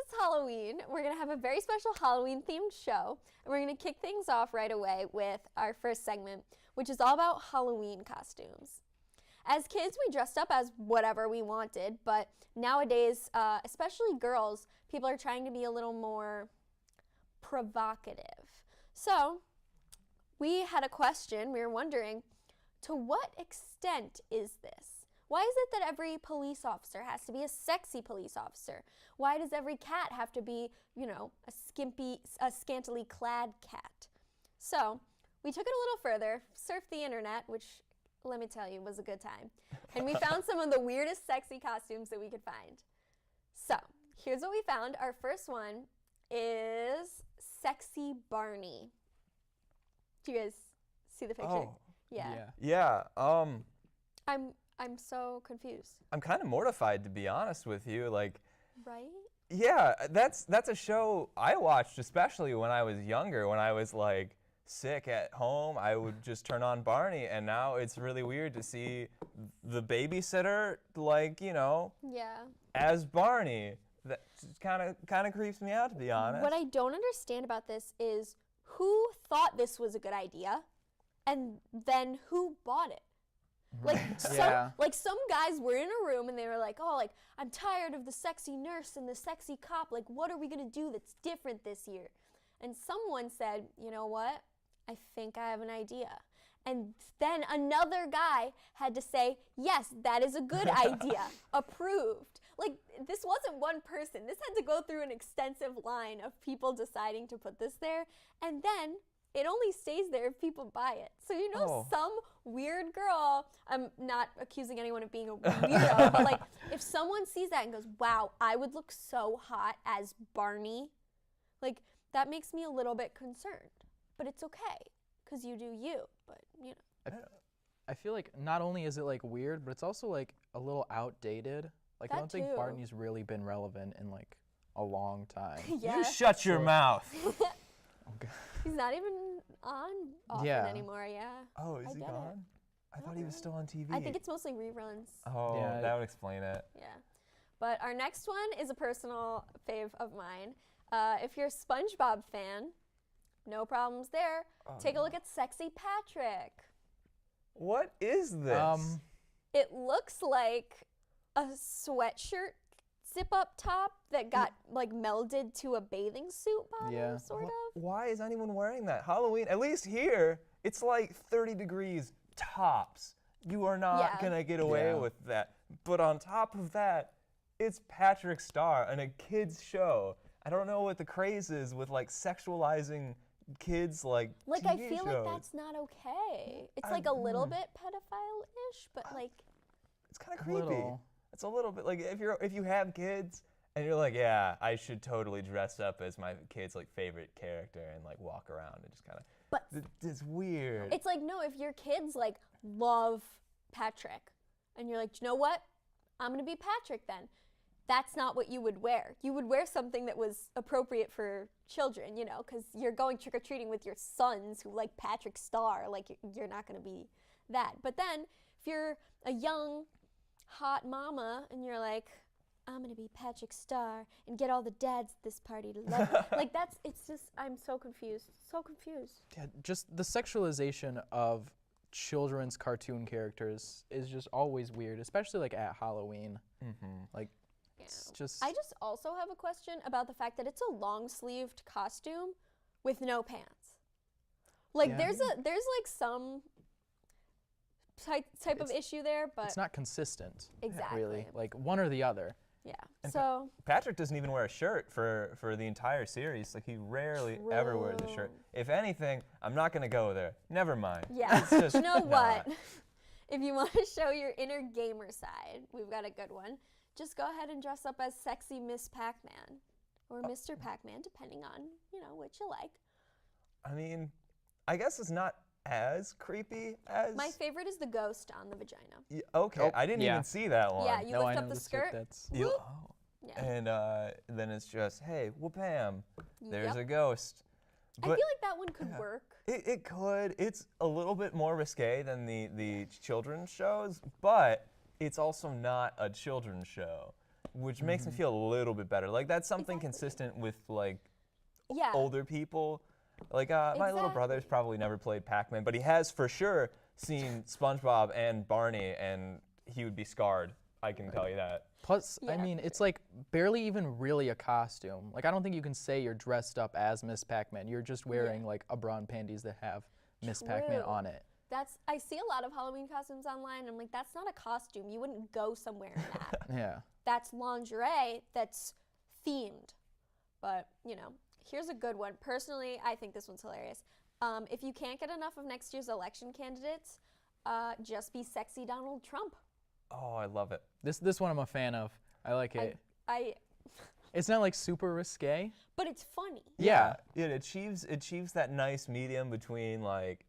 it's Halloween, we're going to have a very special Halloween-themed show. And we're going to kick things off right away with our first segment, which is all about Halloween costumes. As kids, we dressed up as whatever we wanted, but nowadays, especially girls, people are trying to be a little more provocative. So, we had a question. We were wondering, to what extent is this? Why is it that every police officer has to be a sexy police officer? Why does every cat have to be, a scantily clad cat? So, we took it a little further, surfed the internet, which, let me tell you, was a good time. And we found some of the weirdest sexy costumes that we could find. So, here's what we found. Our first one is Sexy Barney. Do you guys see the picture? Oh. Yeah. Yeah. I'm so confused. I'm kind of mortified, to be honest with you. Like, right? Yeah, that's a show I watched, especially when I was younger. When I was like sick at home, I would just turn on Barney, and now it's really weird to see the babysitter, Yeah. as Barney. That kind of creeps me out, to be honest. What I don't understand about this is who thought this was a good idea, and then who bought it. Like some guys were in a room and they were like, I'm tired of the sexy nurse and the sexy cop. Like, what are we gonna do that's different this year? And someone said, you know what? I think I have an idea. And then another guy had to say, yes, that is a good idea. Approved. Like, this wasn't one person. This had to go through an extensive line of people deciding to put this there. And then it only stays there if people buy it. So, some weird girl, I'm not accusing anyone of being a weirdo, but like, if someone sees that and goes, wow, I would look so hot as Barney, like, that makes me a little bit concerned. But it's okay, because you do you, but, I feel like not only is it, like, weird, but it's also, like, a little outdated. Like, I don't think Barney's really been relevant in, like, a long time. Yeah. You shut your mouth. Okay. He's not even on often anymore, yeah. Oh, is he gone? I thought he was still on TV. I think it's mostly reruns. Oh, yeah, that would explain it. Yeah. But our next one is a personal fave of mine. If you're a SpongeBob fan, no problems there. Take a look at Sexy Patrick. What is this? It looks like a sweatshirt zip-up top that got like melded to a bathing suit bottom, sort of. Why is anyone wearing that? Halloween, at least here, it's like 30 degrees tops. You are not gonna get away with that. But on top of that, it's Patrick Star in a kid's show. I don't know what the craze is with like sexualizing kids like TV I feel shows. like that's not okay. It's like a little bit pedophile-ish, but like it's kind of creepy. It's a little bit like if you have kids and you're like, yeah, I should totally dress up as my kid's like favorite character and like walk around and just kind of. But it's weird. It's like, no, if your kids like love Patrick and you're like, you know what? I'm gonna be Patrick then. That's not what you would wear. You would wear something that was appropriate for children, because you're going trick-or-treating with your sons who like Patrick Star. Like, you're not going to be that. But then, if you're a young, hot mama and you're like, I'm going to be Patrick Star and get all the dads at this party to love me. Like, it's just, I'm so confused. So confused. Yeah, just the sexualization of children's cartoon characters is just always weird, especially like at Halloween. Mm-hmm. Like, Yeah. it's just... I just also have a question about the fact that it's a long-sleeved costume with no pants. Like, there's like some type of issue there, but it's not consistent. Exactly. Really, like one or the other. Yeah. And so Patrick doesn't even wear a shirt for the entire series. Like, he rarely ever wears a shirt. If anything, I'm not gonna go there. Never mind. yeah. It's just You know not. what? If you want to show your inner gamer side, we've got a good one. Just go ahead and dress up as sexy Miss Pacman or Mr. Pacman, depending on, what you like. I mean, I guess it's not as creepy as... My favorite is the ghost on the vagina. Okay, I didn't even see that one. Yeah, you lift up the skirt. Yeah. And then it's just, hey, whoopam, there's a ghost. I feel like that one could work. It could. It's a little bit more risque than the children's shows, but it's also not a children's show. which makes me feel a little bit better. Like that's something consistent with like older people. Like my little brother's probably never played Pacman, but he has for sure seen SpongeBob and Barney, and he would be scarred. I can tell you that. Plus, I mean, it's like barely even really a costume. Like I don't think you can say you're dressed up as Miss Pacman. You're just wearing like a bra and panties that have Miss Pacman on it. I see a lot of Halloween costumes online, and I'm like, that's not a costume. You wouldn't go somewhere in that. Yeah. That's lingerie that's themed. But, you know, here's a good one. Personally, I think this one's hilarious. If you can't get enough of next year's election candidates, just be sexy Donald Trump. Oh, I love it. This one I'm a fan of. I like it. It's not like super risque, but it's funny. Yeah, it achieves that nice medium between like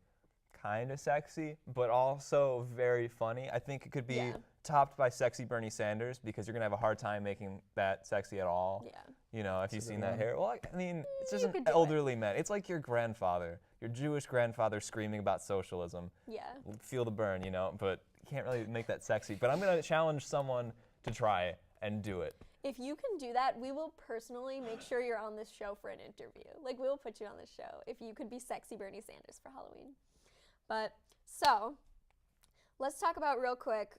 kind of sexy, but also very funny. I think it could be topped by sexy Bernie Sanders because you're gonna have a hard time making that sexy at all. Yeah. You know, if you've seen that hair. Well, I mean, it's just an elderly man. It's like your grandfather, your Jewish grandfather screaming about socialism. Yeah. Feel the burn, you know, but you can't really make that sexy. But I'm gonna challenge someone to try it and do it. If you can do that, we will personally make sure you're on this show for an interview. Like, we will put you on this show if you could be sexy Bernie Sanders for Halloween. But, so, let's talk about real quick,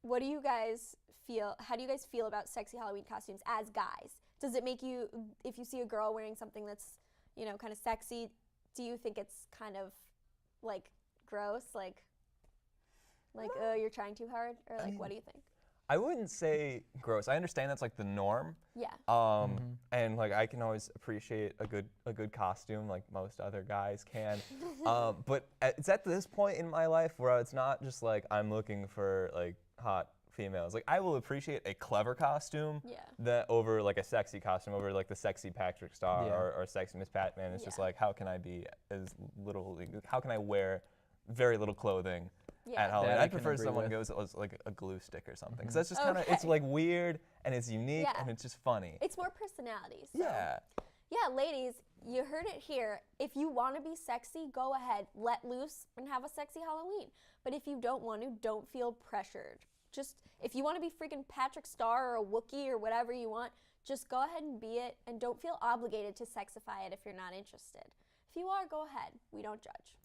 what do you guys feel, how do you guys feel about sexy Halloween costumes as guys? Does it make you, if you see a girl wearing something that's, you know, kind of sexy, do you think it's kind of, like, gross? Like oh, you're trying too hard? Or, like, what do you think? I wouldn't say gross. I understand that's like the norm. Yeah. And like I can always appreciate a good costume, like most other guys can. But it's at this point in my life where it's not just like I'm looking for like hot females. Like I will appreciate a clever costume that over like a sexy costume, over like the sexy Patrick Star or sexy Miss Pacman. It's just like how can I be as little? How can I wear very little clothing? At Halloween. I prefer someone goes as like a glue stick or something. Because that's just kind of, it's like weird and it's unique and it's just funny. It's more personality. So. Yeah, ladies, you heard it here. If you want to be sexy, go ahead, let loose and have a sexy Halloween. But if you don't want to, don't feel pressured. Just, if you want to be freaking Patrick Star or a Wookiee or whatever you want, just go ahead and be it and don't feel obligated to sexify it if you're not interested. If you are, go ahead. We don't judge.